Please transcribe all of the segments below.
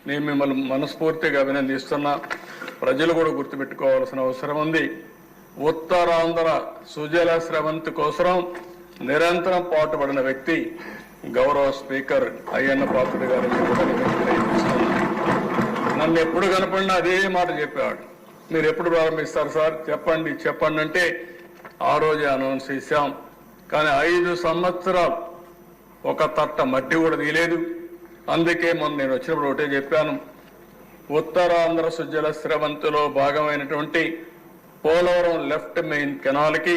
నేను మిమ్మల్ని మనస్ఫూర్తిగా అభినందిస్తున్నా. ప్రజలు కూడా గుర్తుపెట్టుకోవాల్సిన అవసరం ఉంది. ఉత్తరాంధ్ర సుజల స్రవంతి కోసం నిరంతరం పాటుపడిన వ్యక్తి గౌరవ స్పీకర్ అయ్యన్న పాత్రుడు గారిని కూడా తెలియజేస్తున్నా. నన్ను ఎప్పుడు కనపడినా అదే మాట చెప్పాడు. మీరు ఎప్పుడు ప్రారంభిస్తారు సార్, చెప్పండి అంటే ఆ రోజే అనౌన్స్ చేశాం. కానీ 5 సంవత్సరాలు ఒక తట్ట మట్టి కూడా తీయలేదు. అందుకే మొన్న నేను వచ్చినప్పుడు ఒకటే చెప్పాను, ఉత్తరాంధ్ర సుజల స్రవంతిలో భాగమైనటువంటి పోలవరం లెఫ్ట్ మెయిన్ కెనాల్కి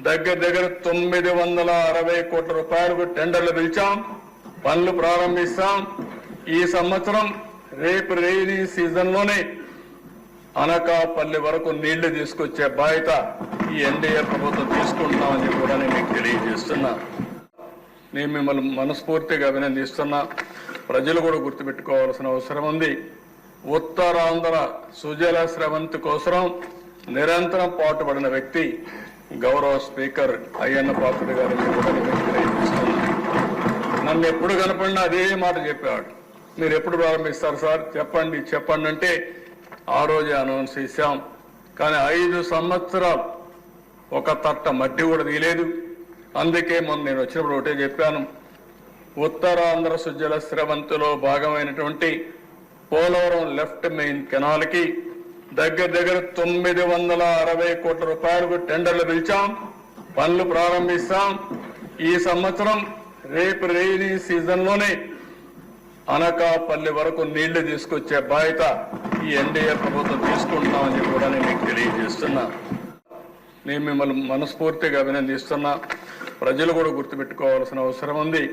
దగ్గర 960 కోట్ల రూపాయలకు టెండర్లు పిలిచాం, పనులు ప్రారంభిస్తాం. ఈ సంవత్సరం రేపు రెయినీ సీజన్లోనే అనకాపల్లి వరకు నీళ్లు తీసుకొచ్చే బాధ్యత ఈ ఎన్డీఏ ప్రభుత్వం తీసుకుంటున్నామని చెప్పి కూడా నేను మీకు తెలియజేస్తున్నా. నేను మిమ్మల్ని మనస్ఫూర్తిగా అభినందిస్తున్నా. ప్రజలు కూడా గుర్తుపెట్టుకోవాల్సిన అవసరం ఉంది. ఉత్తరాంధ్ర సుజల స్రవంతి కోసం నిరంతరం పాటుపడిన వ్యక్తి గౌరవ స్పీకర్ అయ్యన్న పాత్రుడు గారిని కూడా తెలియజేస్తున్నా. నన్ను ఎప్పుడు కనపడినా అదే మాట చెప్పాడు. మీరు ఎప్పుడు ప్రారంభిస్తారు సార్, చెప్పండి అంటే ఆ రోజే అనౌన్స్ చేశాం. కానీ 5 సంవత్సరాలు ఒక తట్ట మట్టి కూడా తీయలేదు. అందుకే మొన్న నేను వచ్చినప్పుడు ఒకటే చెప్పాను, ఉత్తరాంధ్ర సుజల స్రవంతిలో భాగమైనటువంటి పోలవరం లెఫ్ట్ మెయిన్ కెనాల్కి దగ్గర 960 కోట్ల రూపాయలకు టెండర్లు పిలిచాం, పనులు ప్రారంభిస్తాం. ఈ సంవత్సరం రేపు రెయినీ సీజన్లోనే అనకాపల్లి వరకు నీళ్లు తీసుకొచ్చే బాధ్యత ఈ ఎన్డీఏ ప్రభుత్వం తీసుకుంటున్నామని చెప్పి కూడా నేను మీకు తెలియజేస్తున్నా. నేను మిమ్మల్ని మనస్ఫూర్తిగా అభినందిస్తున్నా. ప్రజలు కూడా గుర్తుపెట్టుకోవాల్సిన అవసరం ఉంది.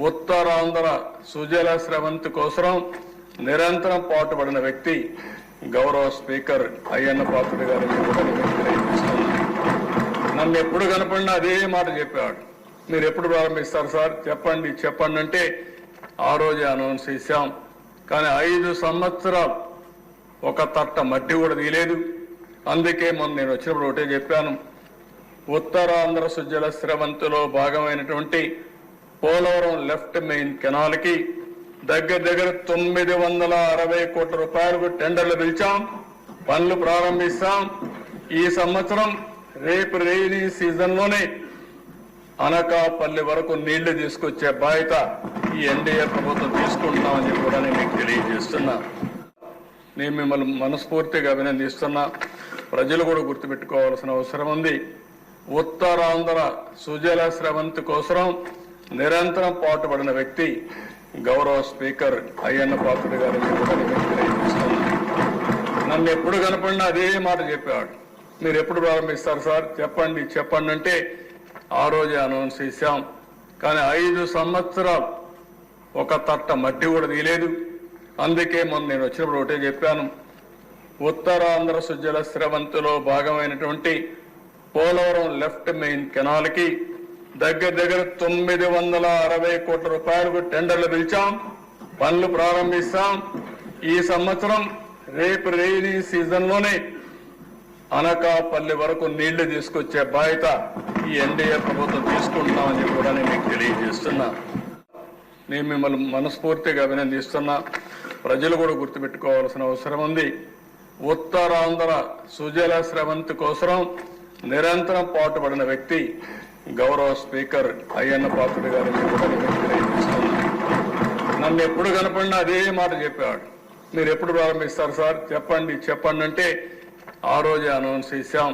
ఉత్తరాంధ్ర సుజల స్రవంతి కోసం నిరంతరం పాటుపడిన వ్యక్తి గౌరవ స్పీకర్ అయ్యన్న పాత్రుడు గారిని కూడా తెలియజేస్తున్నా. నన్ను ఎప్పుడు కనపడినా అదే మాట చెప్పాడు. మీరు ఎప్పుడు ప్రారంభిస్తారు సార్, చెప్పండి అంటే ఆ రోజే అనౌన్స్ చేశాం. కానీ 5 సంవత్సరాలు ఒక తట్ట మట్టి కూడా తీయలేదు. అందుకే మొన్న నేను వచ్చినప్పుడు ఒకటే చెప్పాను, ఉత్తరాంధ్ర సుజల స్రవంతిలో భాగమైనటువంటి పోలవరం లెఫ్ట్ మెయిన్ కెనాల్కి దగ్గర 960 కోట్ల రూపాయలకు టెండర్లు పిలిచాం, పనులు ప్రారంభిస్తాం. ఈ సంవత్సరం రేపు రెయినీ సీజన్లోనే అనకాపల్లి వరకు నీళ్లు తీసుకొచ్చే బాధ్యత ఈ ఎన్డీఏ ప్రభుత్వం తీసుకుంటున్నామని చెప్పి కూడా నేను మీకు తెలియజేస్తున్నా. నేను మిమ్మల్ని మనస్ఫూర్తిగా అభినందిస్తున్నా. ప్రజలు కూడా గుర్తుపెట్టుకోవాల్సిన అవసరం ఉంది. ఉత్తరాంధ్ర సుజల స్రవంతి కోసం నిరంతరం పాటుపడిన వ్యక్తి గౌరవ స్పీకర్ అయ్యన్న పాత్రుడు గారిని కూడా తెలియజేస్తున్నా. నన్ను ఎప్పుడు కనపడినా అదే మాట చెప్పాడు. మీరు ఎప్పుడు ప్రారంభిస్తారు సార్, చెప్పండి అంటే ఆ రోజే అనౌన్స్ చేశాం. కానీ 5 సంవత్సరాలు ఒక తట్ట మట్టి కూడా తీయలేదు. అందుకే మొన్న నేను వచ్చినప్పుడు ఒకటే చెప్పాను, ఉత్తరాంధ్ర సుజల స్రవంతిలో భాగమైనటువంటి పోలవరం లెఫ్ట్ మెయిన్ కెనాల్కి దగ్గర 960 కోట్ల రూపాయలకు టెండర్లు పిలిచాం, పనులు ప్రారంభిస్తాం. ఈ సంవత్సరం రేపు రెయినీ సీజన్లోనే అనకాపల్లి వరకు నీళ్లు తీసుకొచ్చే బాధ్యత ఈ ఎన్డీఏ ప్రభుత్వం తీసుకుంటున్నామని చెప్పి కూడా నేను మీకు తెలియజేస్తున్నా. నేను మిమ్మల్ని మనస్ఫూర్తిగా అభినందిస్తున్నా. ప్రజలు కూడా గుర్తుపెట్టుకోవాల్సిన అవసరం ఉంది. ఉత్తరాంధ్ర సుజల స్రవంతి కోసం నిరంతరం పాటుపడిన వ్యక్తి గౌరవ స్పీకర్ అయ్యన్న పాత్రుడు గారిని కూడా తెలియజేస్తున్నా. నన్ను ఎప్పుడు కనపడినా అదే మాట చెప్పాడు. మీరు ఎప్పుడు ప్రారంభిస్తారు సార్, చెప్పండి అంటే ఆ రోజే అనౌన్స్ చేశాం.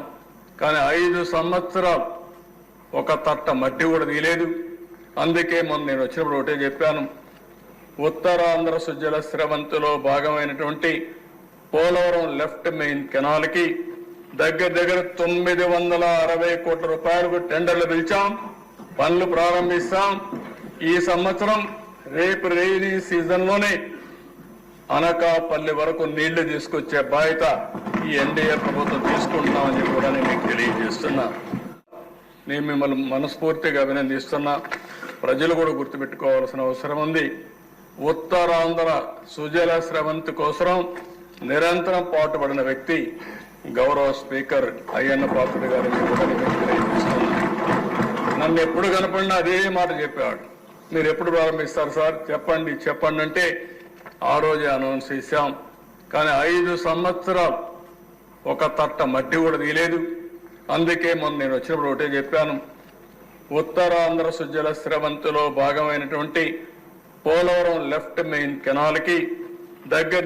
కానీ 5 సంవత్సరాలు ఒక తట్ట మట్టి కూడా తీయలేదు. అందుకే మొన్న నేను వచ్చినప్పుడు ఒకటే చెప్పాను, ఉత్తరాంధ్ర సుజల స్రవంతిలో భాగమైనటువంటి పోలవరం లెఫ్ట్ మెయిన్ కెనాల్కి దగ్గర 960 కోట్ల రూపాయలకు టెండర్లు పిలిచాం, పనులు ప్రారంభిస్తాం. ఈ సంవత్సరం రేపు రెయినీ సీజన్లోనే అనకాపల్లి వరకు నీళ్లు తీసుకొచ్చే బాధ్యత ఈ ఎన్డీఏ ప్రభుత్వం తీసుకుంటున్నామని చెప్పి కూడా నేను మీకు తెలియజేస్తున్నా. నేను మిమ్మల్ని మనస్ఫూర్తిగా అభినందిస్తున్నా. ప్రజలు కూడా గుర్తుపెట్టుకోవాల్సిన అవసరం ఉంది. ఉత్తరాంధ్ర సుజల స్రవంతి కోసం నిరంతరం పాటుపడిన వ్యక్తి గౌరవ స్పీకర్ అయ్యన్న పాత్రుడు గారిని కూడా తెలియజేస్తున్నా. నన్ను ఎప్పుడు కనపడినా అదే మాట చెప్పాడు. మీరు ఎప్పుడు ప్రారంభిస్తారు సార్, చెప్పండి అంటే ఆ రోజే అనౌన్స్ చేశాం. కానీ 5 సంవత్సరాలు ఒక తట్ట మట్టి కూడా తీయలేదు. అందుకే మొన్న నేను వచ్చినప్పుడు ఒకటే చెప్పాను, ఉత్తరాంధ్ర సుజల స్రవంతిలో భాగమైనటువంటి పోలవరం లెఫ్ట్ మెయిన్ కెనాల్కి దగ్గర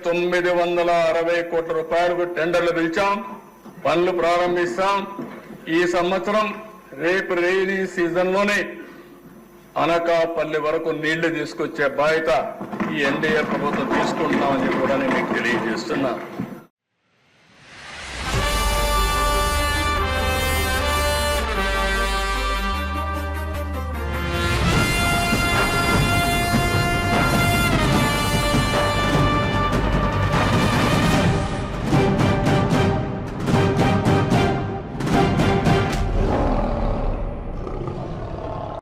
960 కోట్ల రూపాయలకు టెండర్లు పిలిచాం, పనులు ప్రారంభిస్తాం. ఈ సంవత్సరం రేపు రెయినీ సీజన్లోనే అనకాపల్లి వరకు నీళ్లు తీసుకొచ్చే బాధ్యత ఈ ఎన్డీఏ ప్రభుత్వం తీసుకుంటున్నామని కూడా నేను మీకు తెలియజేస్తున్నా.